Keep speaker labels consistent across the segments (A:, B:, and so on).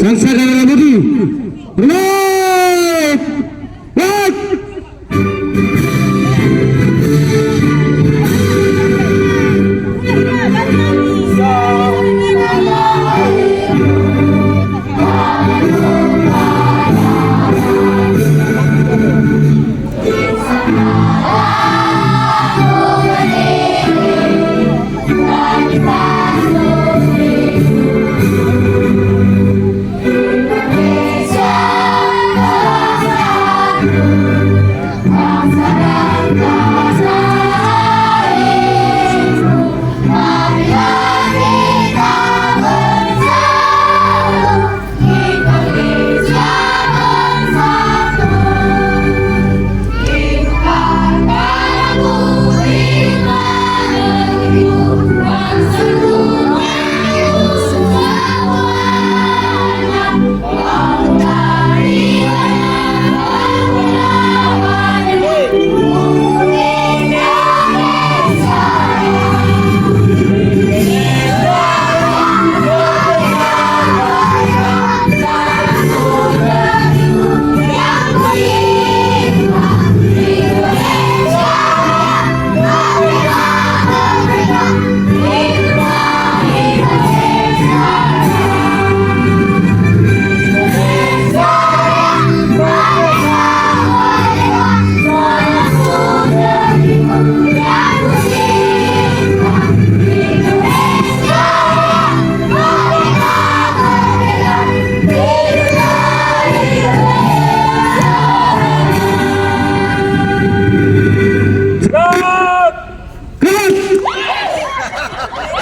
A: Salsa Darah Budi. Right. Right.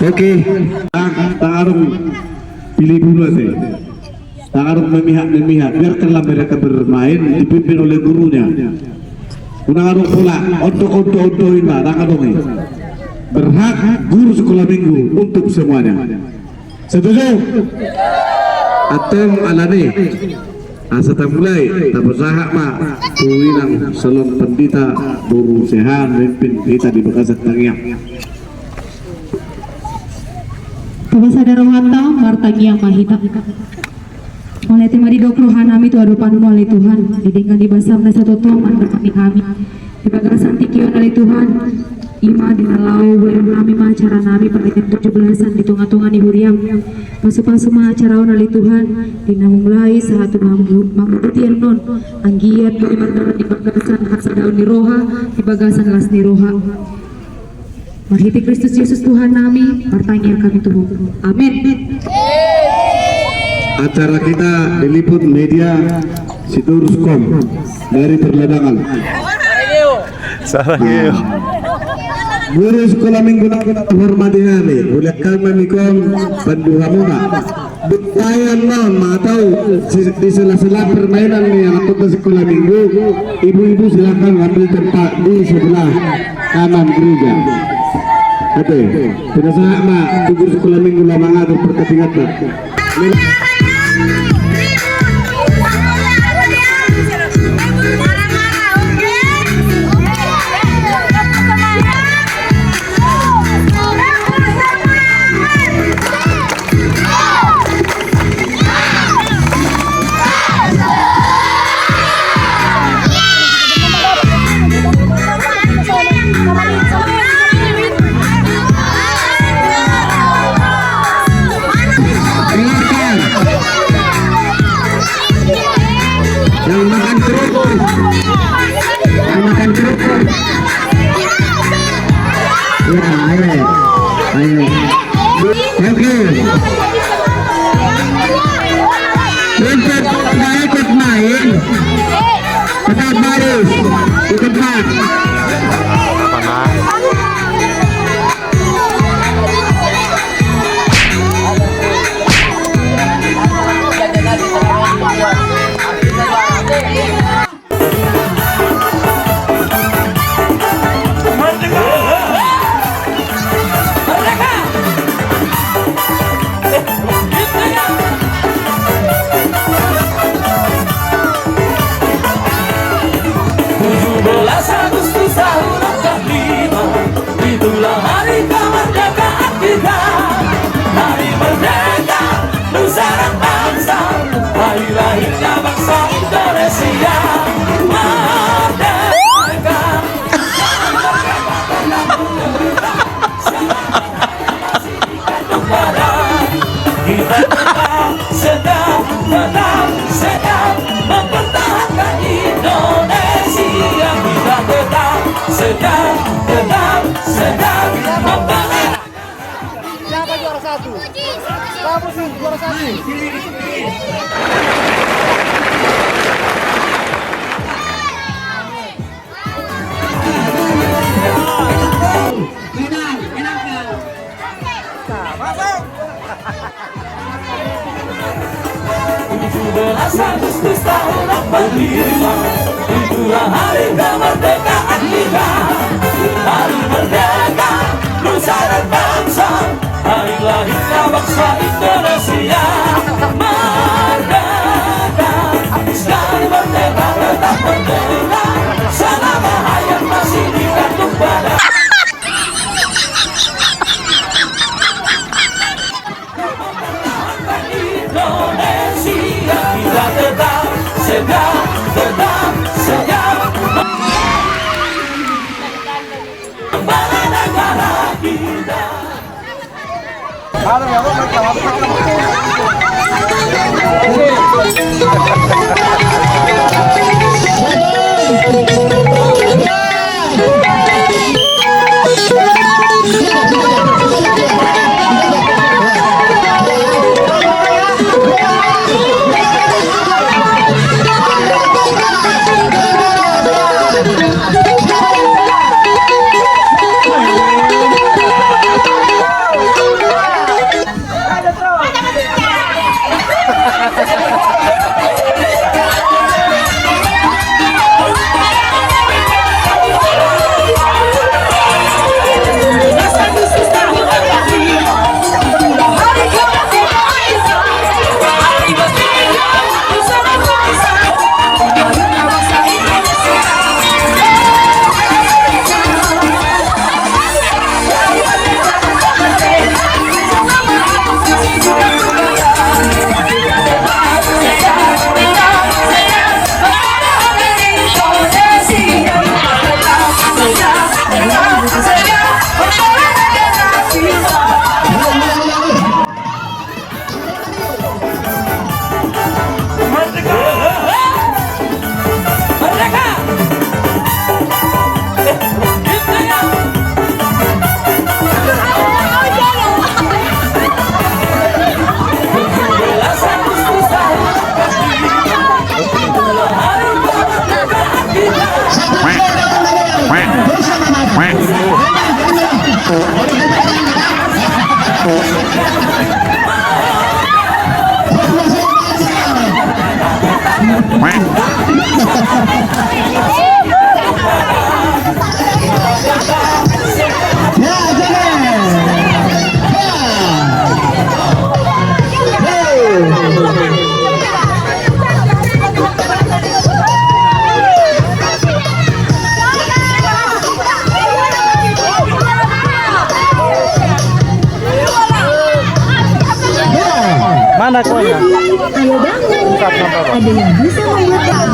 A: Oke, Tarung pilih dulu sih. Tarung memihak, biarkanlah mereka bermain dipimpin oleh gurunya. Unang pula untuk ini, berhak guru sekolah minggu untuk semuanya. Setuju? Atem alani. Asal mulai, tak bersahak mak. Tuinang salon pendita guru sehat memimpin kita di Bekasat Tangiak.
B: Kabasada rohata martagi yang mahita oleh tema di dokrohan kami tu adupan oleh Tuhan didingkan di basam na satu toman berkami kami di bagasan tikion oleh Tuhan ima dinalau boleh kami macara nami perhatian 17an di tunga-tunga di huriam pasu-pasu macara oleh Tuhan dinamulai saat mamutian non anggiat di martaran di bagasan hasa daun di roha di bagasan las di roha. Marhiti Kristus Yesus Tuhan kami, bertanya kami Tuhan. Amin.
A: Acara kita diliput media Situruskom dari Perladangan.
C: Sarangeo.
A: Guru sekolah minggu kita hormati kami. Boleh kami kom panduha muna. Buktayan non matau di sela-sela permainan yang untuk sekolah minggu. Ibu-ibu silakan ambil tempat di sebelah kanan gereja. Oke, tidak salah mak, tugur sekolah minggu lama atau perketingat mak.
D: Agustus
C: Kita sedang mempertahankan Indonesia. Kita sedang mempertahankan.
D: Siapa juara satu? Kamu sih juara satu.
C: Agustus tahun 45, itulah hari kemerdekaan kita. Hari merdeka, nusa dan bangsa, hari lahirnya bangsa Indonesia. Merdeka, sekali merdeka tetap merdeka, selama hayat masih digantung pada. Indonesia, kita tetap membela negara kita.
D: Mana kuenya?
E: Ayo bangun. Ada yang bisa membuat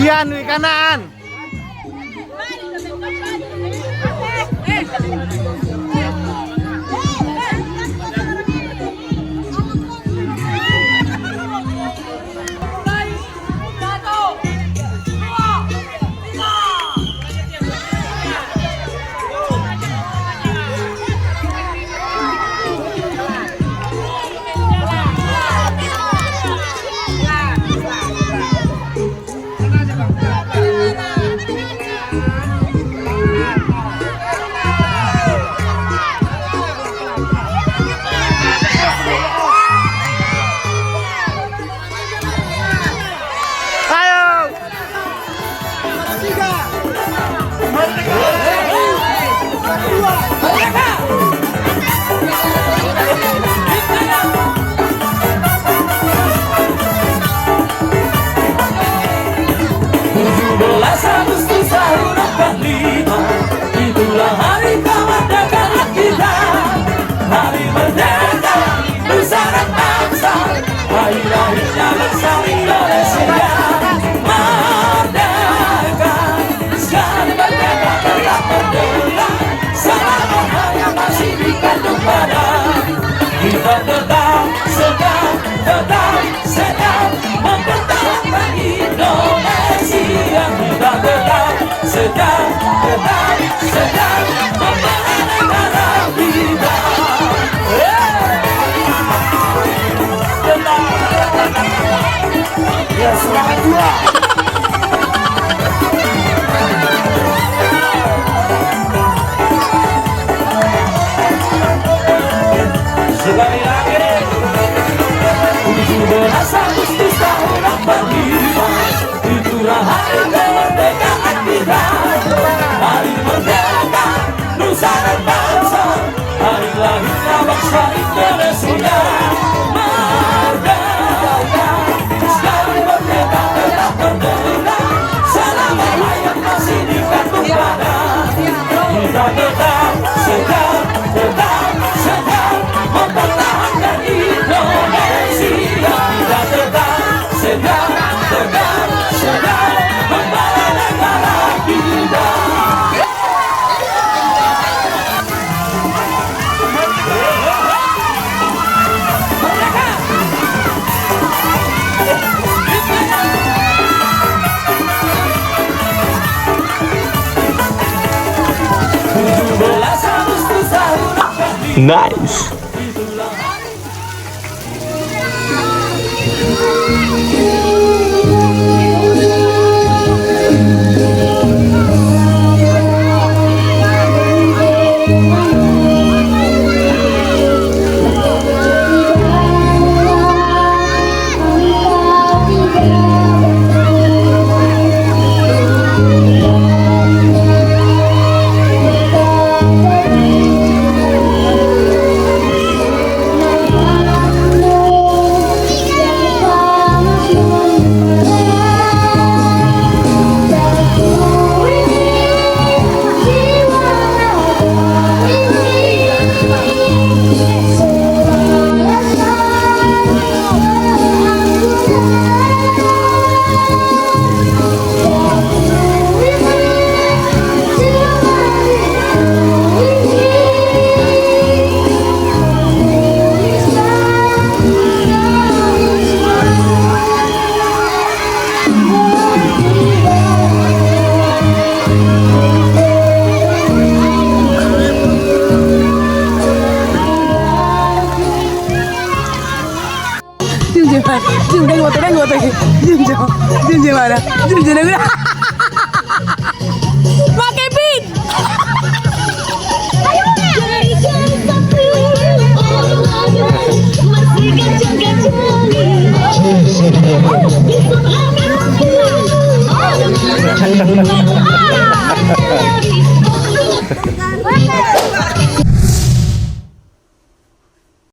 D: Dian di kanan.
C: sedang mempertahankan Indonesia. Kita tetap sedang membela negara kita. Ya, semangat dua. Sekali lagi 17 Agustus tahun 45, itulah hari kemerdekaan kita. Hari merdeka nusa dan bangsa, hari lahirnya bangsa Indonesia. Merdeka, sekali merdeka tetap merdeka, selama hayat masih di kantong badan. Kita tetap sedang mempertahankan Indonesia. Kita tetap sedang membela negara kita.
F: Nice.
G: Pakai beat.
E: Masih